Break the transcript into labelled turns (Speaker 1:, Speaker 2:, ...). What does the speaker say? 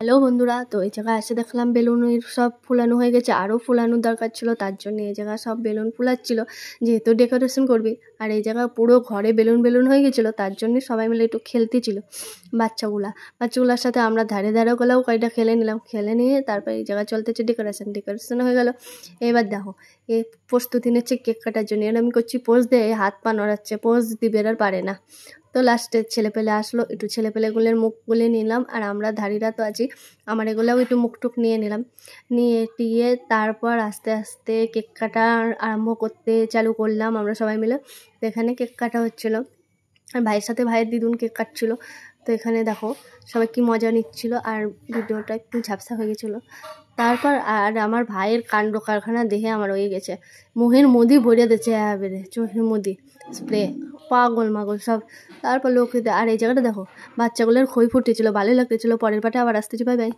Speaker 1: Hello বন্ধুরা, তো এই জায়গায় এসে দেখলাম বেলুনের সব ফুলানো হয়ে গেছে, আরও ফুলানোর দরকার ছিল। তার জন্য এই জায়গায় সব বেলুন ফুলাচ্ছিল, যেহেতু ডেকোরেশন করবি। আর এই জায়গায় পুরো ঘরে বেলুন বেলুন হয়ে গেছিলো, তার জন্য সবাই মিলে একটু খেলতেছিল বাচ্চাগুলার সাথে আমরা ধারে গেলেও কয়টা খেলে নিলাম। খেলে নিয়ে তারপর এই জায়গায় চলতেছে ডেকোরেশন হয়ে গেল। এবার দেখো এই প্রস্তুতি নিচ্ছে কেক কাটার জন্য। এর আমি করছি পোজ দিয়ে হাত পা নড়াচ্ছে, পোজ দিবে আর পারে না। তো লাস্টে ছেলেপেলে আসলো, একটু ছেলেপেলেগুলোর মুখ গুলে নিলাম, আর আমরা ধারিরা তো আছি, আমার এগুলোও একটু মুখটুক নিয়ে নিলাম। নিয়ে টিয়ে তারপর আস্তে আস্তে কেক কাটা আরম্ভ করতে চালু করলাম আমরা সবাই মিলে। তো এখানে কেক কাটা হচ্ছিলো, আর ভাইয়ের সাথে ভাইয়ের দিদুন কেক কাটছিল। তো এখানে দেখো সবাই কি মজা নিচ্ছিল, আর ভিডিওটা একটু ঝাপসা হয়ে গেছিলো। তারপর আর আমার ভাইয়ের কাণ্ড কারখানা দেখে আমার হয়ে গেছে, মুহের মদি ভরে দিচ্ছে, বেড়ে চোখের মদি স্প্রে, পাগল মাগল সব। তারপর লোক, আর এই জায়গাটা দেখো বাচ্চাগুলোর খই ফুটেছিল, ভালোই লাগতেছিল। পরের পাটে আবার আসতেছি, বাই বাই।